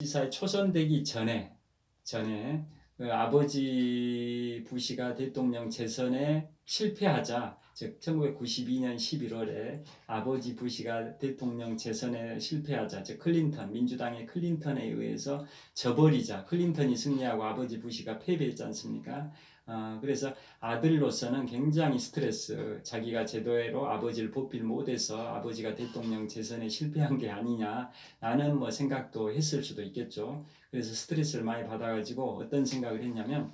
지사에 초선되기 전에 그 아버지 부시가 대통령 재선에 실패하자, 즉 1992년 11월에 아버지 부시가 대통령 재선에 실패하자, 즉 민주당의 클린턴에 의해서 져버리자, 클린턴이 승리하고 아버지 부시가 패배했지 않습니까? 그래서 아들로서는 굉장히 스트레스, 자기가 제대로 아버지를 보필 못해서 아버지가 대통령 재선에 실패한 게 아니냐 라는 생각도 했을 수도 있겠죠. 그래서 스트레스를 많이 받아가지고 어떤 생각을 했냐면,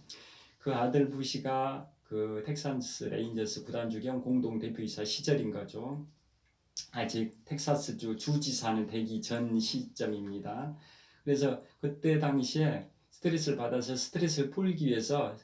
그 아들 부시가 그 텍사스 레인저스 구단주 겸 공동 대표이사 시절인 거죠. 아직 텍사스주 주지사는 되기 전 시점입니다. 그래서 그때 당시에 스트레스를 받아서 스트레스를 풀기 위해서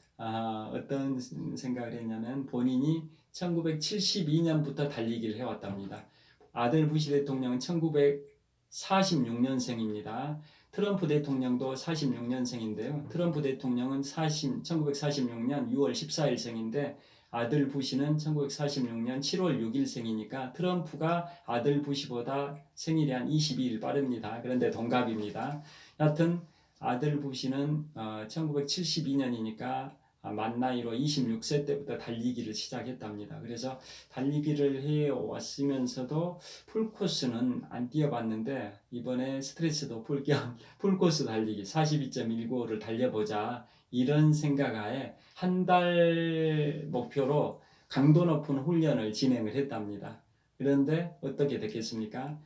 어떤 생각을 했냐면, 본인이 1972년부터 달리기를 해왔답니다. 아들 부시 대통령은 1946년생입니다. 트럼프 대통령도 46년생인데요. 트럼프 대통령은 1946년 6월 14일생인데 아들 부시는 1946년 7월 6일생이니까 트럼프가 아들 부시보다 생일이 한 22일 빠릅니다. 그런데 동갑입니다. 여하튼 아들 부시는 1972년이니까 만 나이로 26세 때부터 달리기를 시작했답니다. 그래서 달리기를 해왔으면서도 풀코스는 안 뛰어봤는데, 이번에 스트레스도 풀 겸 풀코스 달리기 42.195를 달려보자, 이런 생각하에 한 달 목표로 강도 높은 훈련을 진행을 했답니다. 그런데 어떻게 됐겠습니까?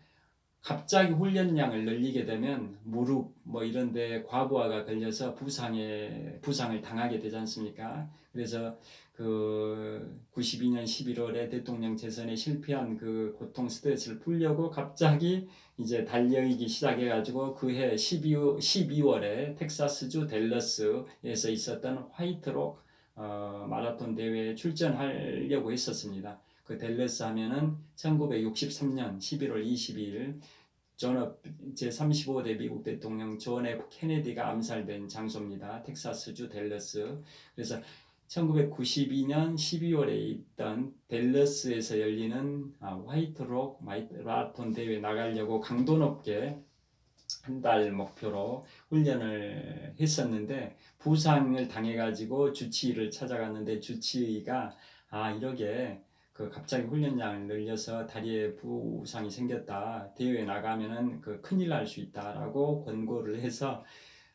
갑자기 훈련량을 늘리게 되면 무릎 이런 데 과부하가 걸려서 부상을 당하게 되지 않습니까? 그래서 그 92년 11월에 대통령 재선에 실패한 그 고통 스트레스를 풀려고 갑자기 이제 달리기 시작해가지고 그해 12월에 텍사스주 댈러스에서 있었던 화이트록 마라톤 대회에 출전하려고 했었습니다. 그 댈러스 하면은 1963년 11월 22일 제35대 미국 대통령 존 F 케네디가 암살된 장소입니다. 텍사스주 댈러스. 그래서 1992년 12월에 있던 댈러스에서 열리는 화이트록 마라톤 대회 나가려고 강도 높게 한 달 목표로 훈련을 했었는데, 부상을 당해가지고 주치의를 찾아갔는데 주치의가 이렇게 갑자기 훈련량을 늘려서 다리에 부상이 생겼다, 대회에 나가면은 큰일 날 수 있다라고 권고를 해서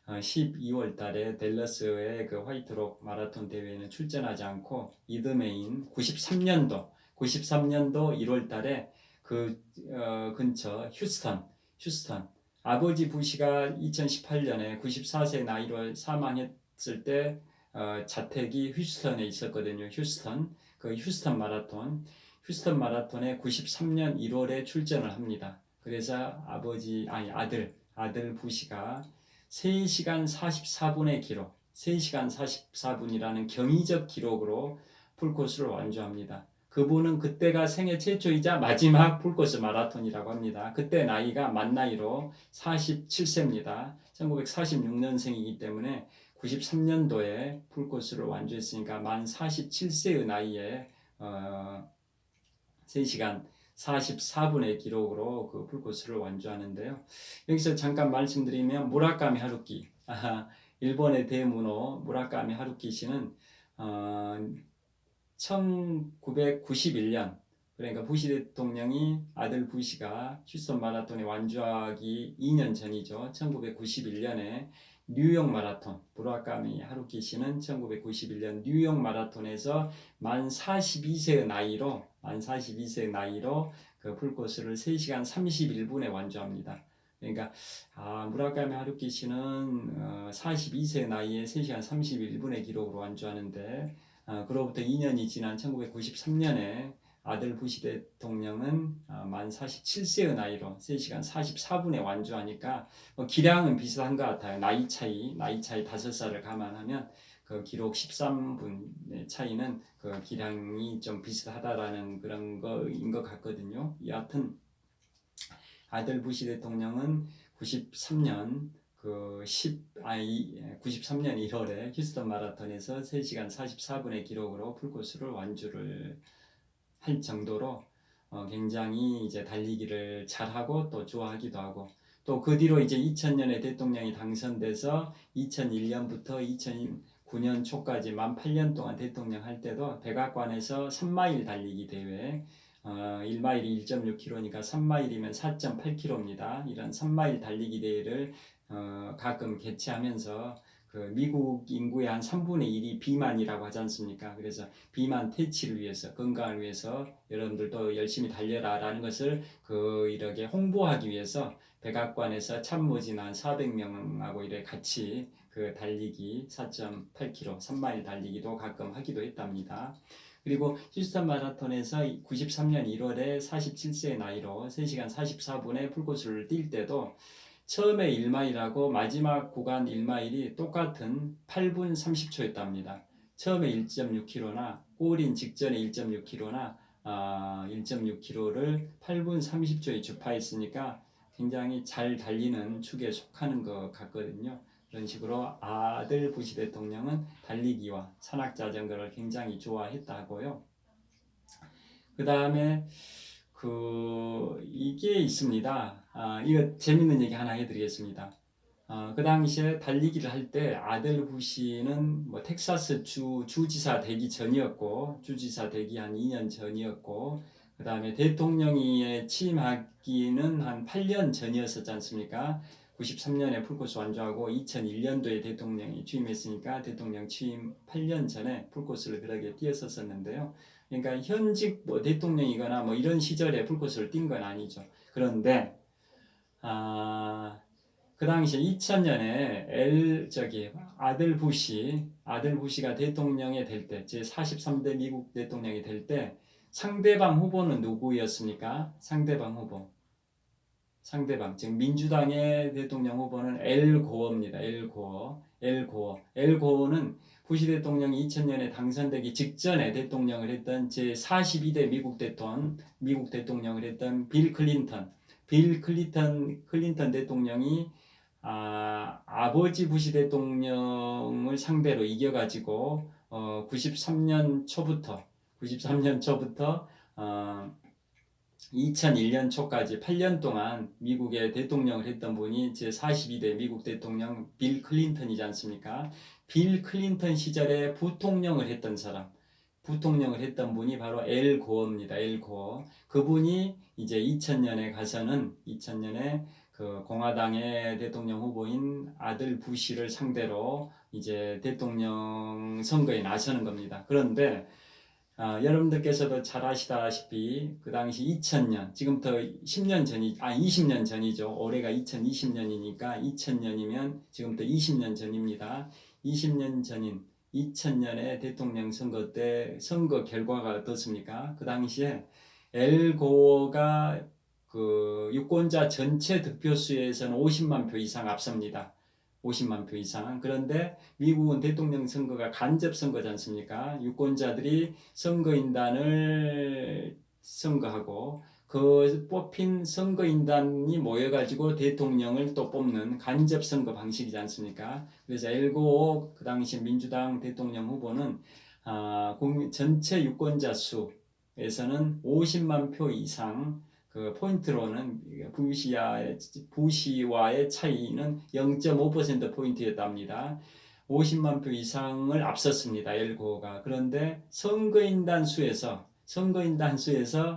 12월 달에 댈러스의 그 화이트록 마라톤 대회에는 출전하지 않고 이듬해인 93년도 1월 달에 그 근처 휴스턴 아버지 부시가 2018년에 94세 나이로 사망했을 때 자택이 휴스턴에 있었거든요. 그 휴스턴 마라톤에 93년 1월에 출전을 합니다. 그래서 아들 부시가 3시간 44분의 기록, 3시간 44분이라는 경이적 기록으로 풀코스를 완주합니다. 그분은 그때가 생애 최초이자 마지막 풀코스 마라톤이라고 합니다. 그때 나이가 만 나이로 47세입니다. 1946년생이기 때문에 93년도에 풀코스를 완주했으니까 만 47세의 나이에 3시간 44분의 기록으로 그 풀코스를 완주하는데요. 여기서 잠깐 말씀드리면, 무라카미 하루키, 일본의 대문호 무라카미 하루키 씨는 1991년, 그러니까 부시 대통령이 아들 부시가 휴스턴 마라톤에 완주하기 2년 전이죠. 1991년에 뉴욕 마라톤, 무라카미 하루키 씨는 1991년 뉴욕 마라톤에서 만 42세의 나이로 그 풀코스를 3시간 31분에 완주합니다. 그러니까 무라카미 하루키 씨는 42세 나이에 3시간 31분의 기록으로 완주하는데, 그로부터 2년이 지난 1993년에 아들 부시 대통령은 만 47세의 나이로 3시간 44분에 완주하니까 기량은 비슷한 것 같아요. 나이 차이 5살을 감안하면 그 기록 13분의 차이는 그 기량이 좀 비슷하다라는 그런 거인 것 같거든요. 여하튼 아들 부시 대통령은 93년 1월에 휴스턴 마라톤에서 3시간 44분의 기록으로 풀코스를 완주를 할 정도로 굉장히 이제 달리기를 잘하고 또 좋아하기도 하고, 또 또 그 뒤로 이제 2000년에 대통령이 당선돼서 2001년부터 2009년 초까지 만 8년 동안 대통령 할 때도 백악관에서 3마일 달리기 대회 1마일이 1.6km니까 3마일이면 4.8km입니다. 이런 3마일 달리기 대회를 가끔 개최하면서 그 미국 인구의 한 3분의 1이 비만이라고 하지 않습니까? 그래서 비만 퇴치를 위해서 건강을 위해서 여러분들도 열심히 달려라라는 것을 이렇게 홍보하기 위해서 백악관에서 참모진 한 400명하고 이렇게 같이 그 달리기 4.8km 3마일 달리기도 가끔 하기도 했답니다. 그리고 휴스턴 마라톤에서 93년 1월에 47세의 나이로 3시간 44분에 풀코스를 뛸 때도 처음에 1마일하고 마지막 구간 1마일이 똑같은 8분 30초였답니다. 처음에 1.6km나 골인 직전에 1.6km나 1.6km를 8분 30초에 주파했으니까 굉장히 잘 달리는 축에 속하는 것 같거든요. 그런 식으로 아들 부시 대통령은 달리기와 산악자전거를 굉장히 좋아했다고요. 그 다음에 이게 있습니다. 이거 재밌는 얘기 하나 해드리겠습니다. 그 당시에 달리기를 할 때 아들 부시는 뭐 텍사스 주지사 되기 전이었고, 주지사 되기 한 2년 전이었고, 그 다음에 대통령이 취임하기는 한 8년 전이었었지 않습니까? 93년에 풀코스 완주하고 2001년도에 대통령이 취임했으니까 대통령 취임 8년 전에 풀코스를 그렇게 뛰었었는데요. 그러니까 현직 뭐 대통령이거나 뭐 이런 시절에 풀코스를 뛴 건 아니죠. 그런데 그 당시에 2000년에 아들 부시가 대통령이 될 때, 제 43대 미국 대통령이 될 때 상대방 후보는 누구였습니까? 상대방 지금 민주당의 대통령 후보는 엘 고어입니다. 엘 고어는 부시 대통령이 2000년에 당선되기 직전에 대통령을 했던 제 42대 미국 대통령을 했던 빌 클린턴 대통령이 아버지 부시 대통령을 상대로 이겨가지고 93년 초부터 2001년 초까지 8년 동안 미국의 대통령을 했던 분이 제 42대 미국 대통령 빌 클린턴이지 않습니까? 빌 클린턴 시절에 부통령을 했던 분이 바로 엘 고어입니다. 엘 고어. 그분이 이제 2000년에 그 공화당의 대통령 후보인 아들 부시를 상대로 이제 대통령 선거에 나서는 겁니다. 그런데 여러분들께서도 잘 아시다시피 그 당시 2000년, 지금부터 20년 전이죠. 올해가 2020년이니까 2000년이면 지금부터 20년 전입니다. 20년 전인 2000년에 대통령 선거 때 선거 결과가 어떻습니까? 그 당시에 엘 고어가 그 유권자 전체 득표수에서는 50만 표 이상 앞섭니다. 50만 표 이상. 그런데 미국은 대통령 선거가 간접 선거지 않습니까? 유권자들이 선거인단을 선거하고 그 뽑힌 선거인단이 모여가지고 대통령을 또 뽑는 간접 선거 방식이지 않습니까? 그래서 엘고 그 당시 민주당 대통령 후보는 전체 유권자 수에서는 50만 표 이상 그 포인트로는 부시와의 차이는 0.5%포인트였답니다. 50만 표 이상을 앞섰습니다. 엘고가. 그런데 선거인단 수에서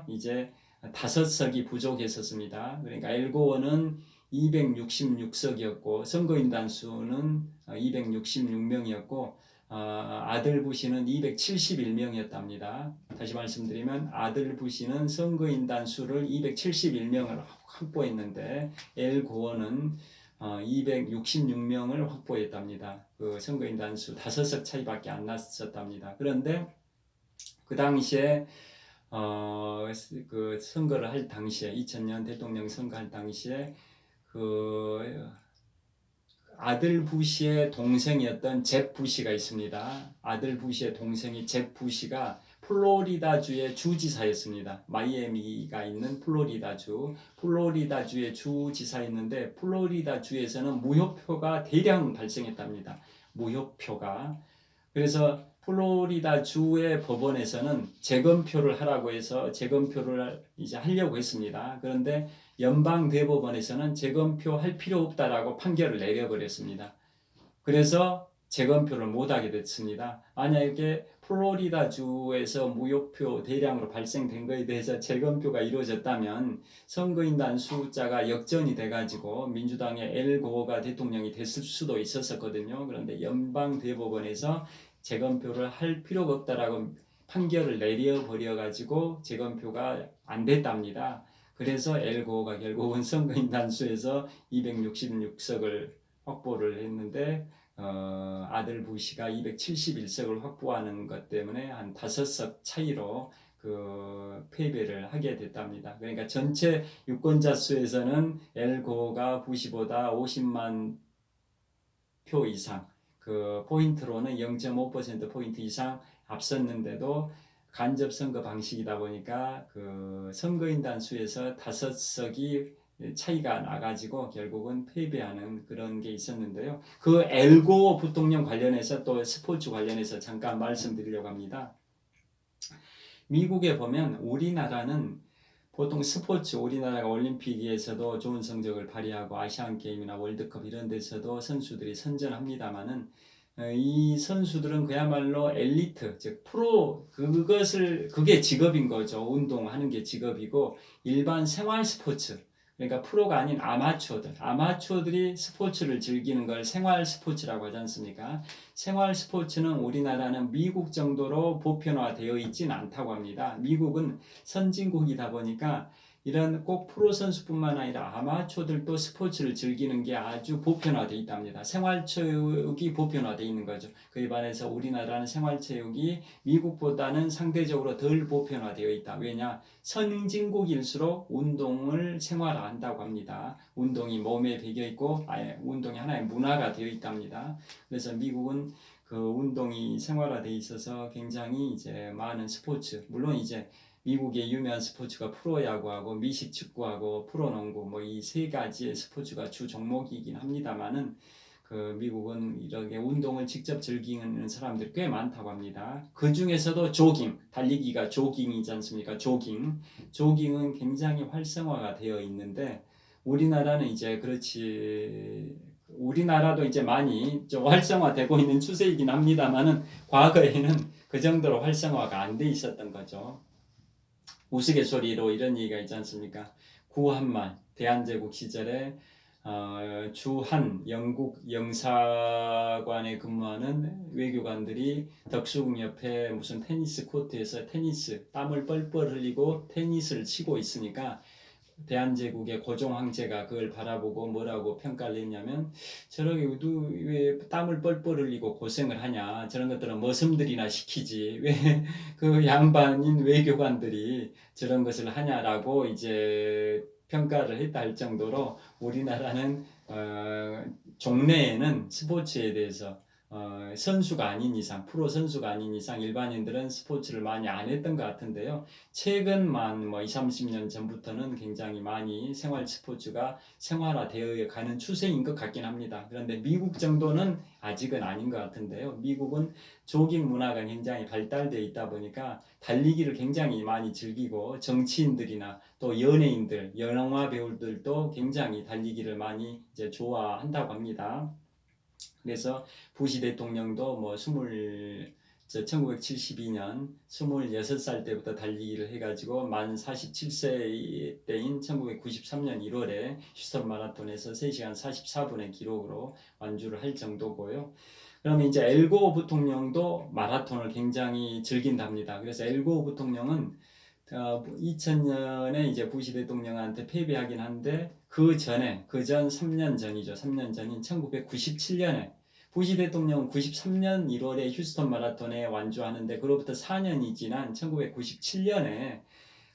이제 5석이 부족했었습니다. 그러니까 엘고는 266석이었고 선거인단 수는 266명이었고 아들 부시는 271명이었답니다. 다시 말씀드리면 아들 부시는 선거인단 수를 271명을 확보했는데 엘 고어는 266명을 확보했답니다. 그 선거인단 수 5석 차이밖에 안 났었답니다. 그런데 그 당시에 그 선거를 할 당시에 2000년 대통령 선거할 당시에 그 아들 부시의 동생이었던 잽 부시가 있습니다. 아들 부시의 동생이 잽 부시가 플로리다주의 주지사였습니다. 마이애미가 있는 플로리다주의 주지사였는데 플로리다주에서는 무효표가 대량 발생했답니다. 무효표가. 그래서 플로리다주의 법원에서는 재검표를 하라고 해서 재검표를 이제 하려고 했습니다. 그런데 연방대법원에서는 재검표 할 필요 없다라고 판결을 내려버렸습니다. 그래서 재검표를 못하게 됐습니다. 만약에 플로리다주에서 무효표 대량으로 발생된 것에 대해서 재검표가 이루어졌다면 선거인단 숫자가 역전이 돼가지고 민주당의 엘 고어가 대통령이 됐을 수도 있었거든요. 그런데 연방대법원에서 재검표를 할 필요가 없다라고 판결을 내려버려가지고 재검표가 안 됐답니다. 그래서 엘 고어가 결국은 선거인단 수에서 266석을 확보를 했는데 아들 부시가 271석을 확보하는 것 때문에 한 5석 차이로 그 패배를 하게 됐답니다. 그러니까 전체 유권자 수에서는 엘 고어가 부시보다 50만 표 이상, 그 포인트로는 0.5% 포인트 이상 앞섰는데도 간접 선거 방식이다 보니까 그 선거인단 수에서 5석이 차이가 나가지고 결국은 패배하는 그런 게 있었는데요. 그 엘고 부통령 관련해서 또 스포츠 관련해서 잠깐 말씀드리려고 합니다. 미국에 보면 우리나라는 보통 스포츠 우리나라가 올림픽에서도 좋은 성적을 발휘하고 아시안 게임이나 월드컵 이런 데서도 선수들이 선전합니다만은 이 선수들은 그야말로 엘리트, 즉 프로 그게 직업인 거죠. 운동하는 게 직업이고 일반 생활 스포츠 그러니까 프로가 아닌 아마추어들이 스포츠를 즐기는 걸 생활 스포츠라고 하지 않습니까? 생활 스포츠는 우리나라는 미국 정도로 보편화되어 있지는 않다고 합니다. 미국은 선진국이다 보니까 이런 꼭 프로 선수뿐만 아니라 아마추어들도 스포츠를 즐기는 게 아주 보편화되어 있답니다. 생활체육이 보편화되어 있는 거죠. 그에 반해서 우리나라는 생활체육이 미국보다는 상대적으로 덜 보편화되어 있다. 왜냐? 선진국일수록 운동을 생활화한다고 합니다. 운동이 몸에 배겨 있고 운동이 하나의 문화가 되어 있답니다. 그래서 미국은 그 운동이 생활화되어 있어서 굉장히 이제 많은 스포츠, 물론 이제 미국의 유명한 스포츠가 프로야구하고 미식축구하고 프로농구 뭐 이 세 가지의 스포츠가 주 종목이긴 합니다만은 그 미국은 이렇게 운동을 직접 즐기는 사람들이 꽤 많다고 합니다. 그 중에서도 조깅, 달리기가 조깅이지 않습니까? 조깅은 굉장히 활성화가 되어 있는데 우리나라는 이제 그렇지 우리나라도 이제 많이 좀 활성화되고 있는 추세이긴 합니다만은 과거에는 그 정도로 활성화가 안 돼 있었던 거죠. 우스갯소리로 이런 얘기가 있지 않습니까? 구한말 대한제국 시절에 주한 영국 영사관에 근무하는 외교관들이 덕수궁 옆에 무슨 테니스 코트에서 땀을 뻘뻘 흘리고 테니스를 치고 있으니까 대한제국의 고종 황제가 그걸 바라보고 뭐라고 평가를 했냐면 저렇게 왜 땀을 뻘뻘 흘리고 고생을 하냐 저런 것들은 머슴들이나 시키지 왜 그 양반인 외교관들이 저런 것을 하냐라고 이제 평가를 했다 할 정도로 우리나라는 종래에는 스포츠에 대해서 선수가 아닌 이상, 프로 선수가 아닌 이상 일반인들은 스포츠를 많이 안 했던 것 같은데요. 최근만 뭐 20, 30년 전부터는 굉장히 많이 생활 스포츠가 생활화되어 가는 추세인 것 같긴 합니다. 그런데 미국 정도는 아직은 아닌 것 같은데요. 미국은 조깅 문화가 굉장히 발달되어 있다 보니까 달리기를 굉장히 많이 즐기고 정치인들이나 또 연예인들, 영화 배우들도 굉장히 달리기를 많이 이제 좋아한다고 합니다. 그래서 부시 대통령도 뭐 1972년 26살 때부터 달리기를 해가지고 만 47세 때인 1993년 1월에 휴스턴 마라톤에서 3시간 44분의 기록으로 완주를 할 정도고요. 그러면 이제 엘고 부통령도 마라톤을 굉장히 즐긴답니다. 그래서 엘고 부통령은 2000년에 이제 부시 대통령한테 패배하긴 한데 그 전 3년 전이죠. 3년 전인 1997년에 부시 대통령은 93년 1월에 휴스턴 마라톤에 완주하는데 그로부터 4년이 지난 1997년에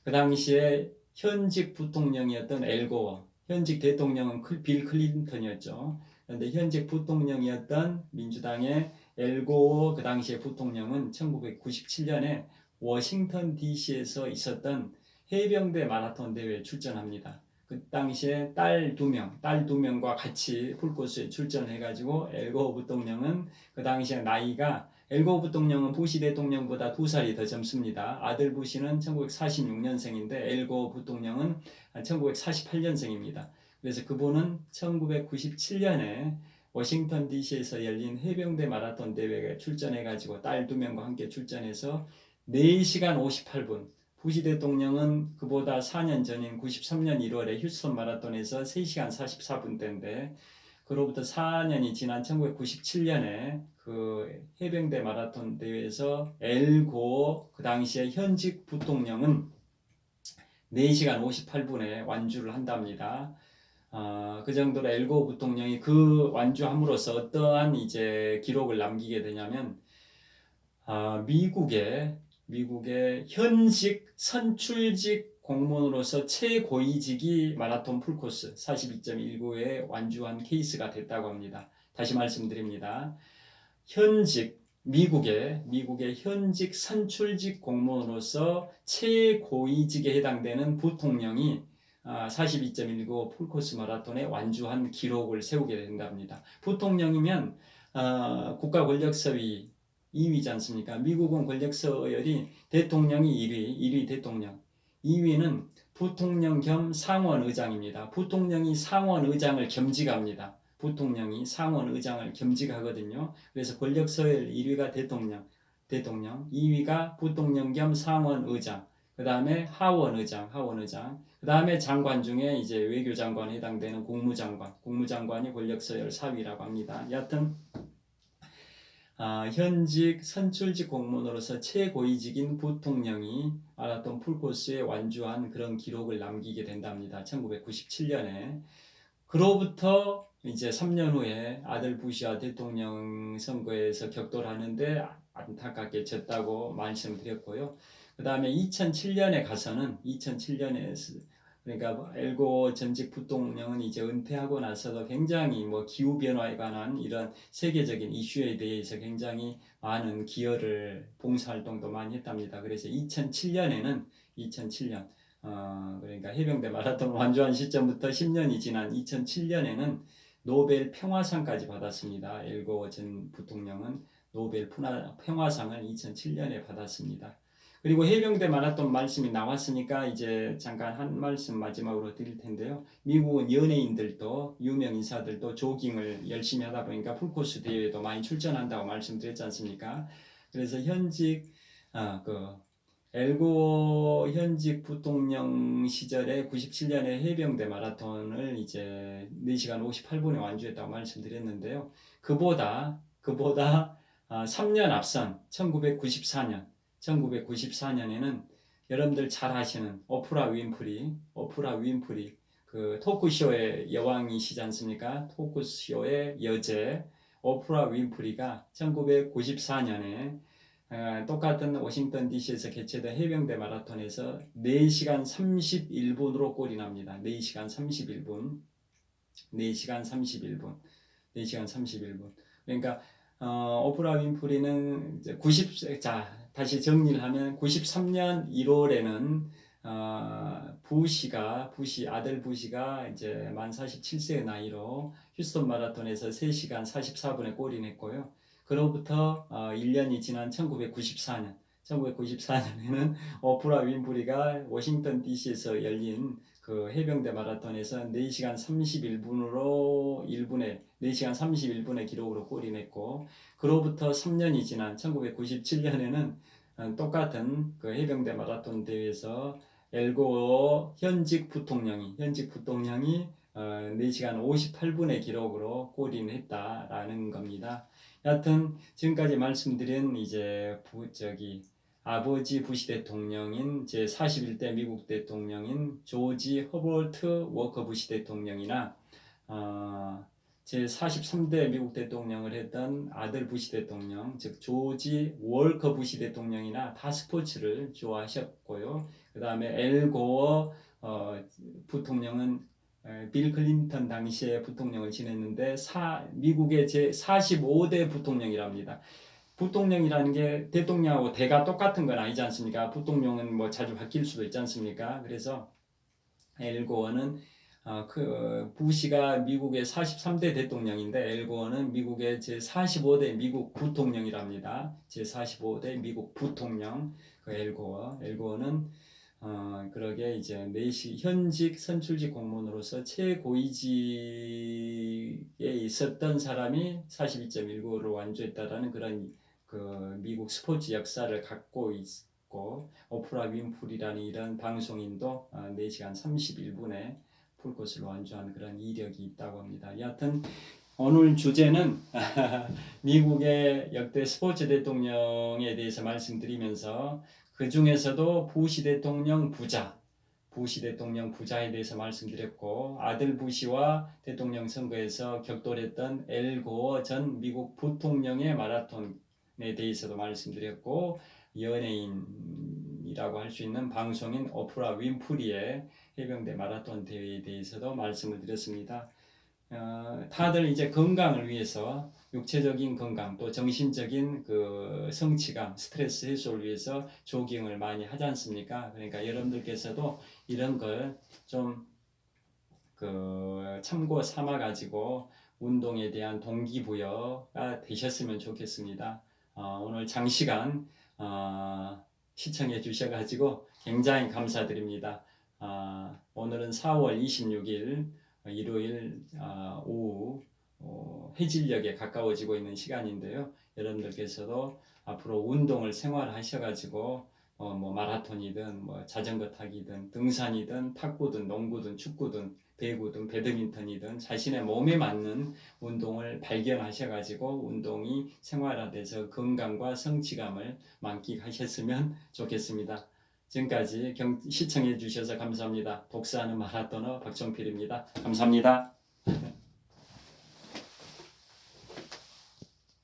그 당시에 현직 부통령이었던 엘고어, 현직 대통령은 빌 클린턴이었죠. 그런데 현직 부통령이었던 민주당의 엘고어 그 당시의 부통령은 1997년에 워싱턴 DC에서 있었던 해병대 마라톤 대회에 출전합니다. 그 당시에 딸 두 명과 같이 풀코스에 출전해가지고 엘고 부통령은 그 당시에 나이가 엘고 부통령은 부시 대통령보다 2살이 더 젊습니다. 아들 부시는 1946년생인데 엘고 부통령은 1948년생입니다. 그래서 그분은 1997년에 워싱턴 DC에서 열린 해병대 마라톤 대회에 출전해가지고 딸 2명과 함께 출전해서 4시간 58분, 부시 대통령은 그보다 4년 전인 93년 1월에 휴스턴 마라톤에서 3시간 44분대인데 그로부터 4년이 지난 1997년에 그 해병대 마라톤 대회에서 엘고 그 당시에 현직 부통령은 4시간 58분에 완주를 한답니다. 그 정도로 엘고 부통령이 그 완주함으로써 어떠한 이제 기록을 남기게 되냐면 미국의 현직 선출직 공무원으로서 최고위직이 마라톤 풀코스 42.19에 완주한 케이스가 됐다고 합니다. 다시 말씀드립니다. 미국의 현직 선출직 공무원으로서 최고위직에 해당되는 부통령이 42.19 풀코스 마라톤에 완주한 기록을 세우게 된답니다. 부통령이면 국가 권력서위 2위지 않습니까? 미국은 권력 서열이 대통령이 1위 대통령, 2위는 부통령 겸 상원의장입니다. 부통령이 상원의장을 겸직합니다. 부통령이 상원의장을 겸직하거든요. 그래서 권력 서열 1위가 대통령, 2위가 부통령 겸 상원의장, 그 다음에 하원의장, 그 다음에 장관 중에 이제 외교장관에 해당되는 국무장관이 권력 서열 4위라고 합니다. 여하튼 현직 선출직 공무원으로서 최고위직인 부통령이 마라톤 풀코스에 완주한 그런 기록을 남기게 된답니다. 1997년에. 그로부터 이제 3년 후에 아들 부시와 대통령 선거에서 격돌하는데 안타깝게 졌다고 말씀드렸고요. 그 다음에 2007년에 가서는 2007년에 그러니까 엘고 전직 부통령은 이제 은퇴하고 나서도 굉장히 뭐 기후 변화에 관한 이런 세계적인 이슈에 대해서 굉장히 많은 기여를 봉사활동도 많이 했답니다. 그래서 2007년 그러니까 해병대 마라톤 완주한 시점부터 10년이 지난 2007년에는 노벨 평화상까지 받았습니다. 엘고 전 부통령은 노벨 평화상을 2007년에 받았습니다. 그리고 해병대 마라톤 말씀이 나왔으니까 이제 잠깐 한 말씀 마지막으로 드릴 텐데요. 미국은 연예인들도 유명 인사들도 조깅을 열심히 하다 보니까 풀코스 대회도 많이 출전한다고 말씀드렸지 않습니까? 그래서 엘고 현직 부통령 시절에 97년에 해병대 마라톤을 이제 4시간 58분에 완주했다고 말씀드렸는데요. 그보다 3년 앞선 1994년에는 여러분들 잘 아시는 오프라 윈프리 그 토크쇼의 여왕이시지 않습니까? 토크쇼의 여제 오프라 윈프리가 1994년에 똑같은 워싱턴 DC에서 개최된 해병대 마라톤에서 4시간 31분으로 골이 납니다. 4시간 31분. 그러니까 오프라 윈프리는 이제 다시 정리를 하면 93년 1월에는 아들 부시가 이제 만 47세의 나이로 휴스턴 마라톤에서 3시간 44분에 골이 냈고요. 그로부터 1년이 지난 1994년에는 오프라 윈프리가 워싱턴 DC에서 열린 그 해병대 마라톤에서 4시간 31분의 기록으로 골이 냈고, 그로부터 3년이 지난 1997년에는 똑같은 그 해병대 마라톤 대회에서 엘고 현직 부통령이 4시간 58분의 기록으로 골인을 했다라는 겁니다. 여하튼 지금까지 말씀드린 이제 아버지 부시 대통령인 제 41대 미국 대통령인 조지 허버트 워커 부시 대통령이나 제 43대 미국 대통령을 했던 아들 부시 대통령, 즉 조지 월커 부시 대통령이나 다 스포츠를 좋아하셨고요. 그 다음에 엘 고어 부통령은 빌 클린턴 당시에 부통령을 지냈는데 미국의 제 45대 부통령이랍니다. 부통령이라는 게 대통령하고 대가 똑같은 건 아니지 않습니까? 부통령은 뭐 자주 바뀔 수도 있지 않습니까? 그래서 엘 고어는 부시가 미국의 43대 대통령인데 엘고어는 미국의 제45대 미국 부통령이랍니다. 제45대 미국 부통령 그 엘고어는 그러게 이제 내시 현직 선출직 공무원으로서 최고위직에 있었던 사람이 42.19를 완주했다라는 그런 그 미국 스포츠 역사를 갖고 있고 오프라 윈프리라는 이런 방송인도 4시간 31분에 풀코스를 완주한 그런 이력이 있다고 합니다. 여하튼 오늘 주제는 미국의 역대 스포츠 대통령에 대해서 말씀드리면서 그 중에서도 부시 대통령 부자에 대해서 말씀드렸고 아들 부시와 대통령 선거에서 격돌했던 엘 고어 전 미국 부통령의 마라톤에 대해서도 말씀드렸고 연예인이라고 할 수 있는 방송인 오프라 윈프리의 해병대 마라톤 대회에 대해서도 말씀을 드렸습니다. 다들 이제 건강을 위해서 육체적인 건강 또 정신적인 그 성취감, 스트레스 해소를 위해서 조깅을 많이 하지 않습니까? 그러니까 여러분들께서도 이런 걸 좀 그 참고 삼아 가지고 운동에 대한 동기부여가 되셨으면 좋겠습니다. 오늘 장시간 시청해 주셔가지고 굉장히 감사드립니다. 오늘은 4월 26일 일요일 오후 해질녘에 가까워지고 있는 시간인데요. 여러분들께서도 앞으로 운동을 생활하셔가지고 뭐 마라톤이든 뭐 자전거 타기든 등산이든 탁구든 농구든 축구든 배구든 배드민턴이든 자신의 몸에 맞는 운동을 발견하셔가지고 운동이 생활화돼서 건강과 성취감을 만끽하셨으면 좋겠습니다. 지금까지 시청해 주셔서 감사합니다. 독서하는 마라토너 박종필입니다. 감사합니다.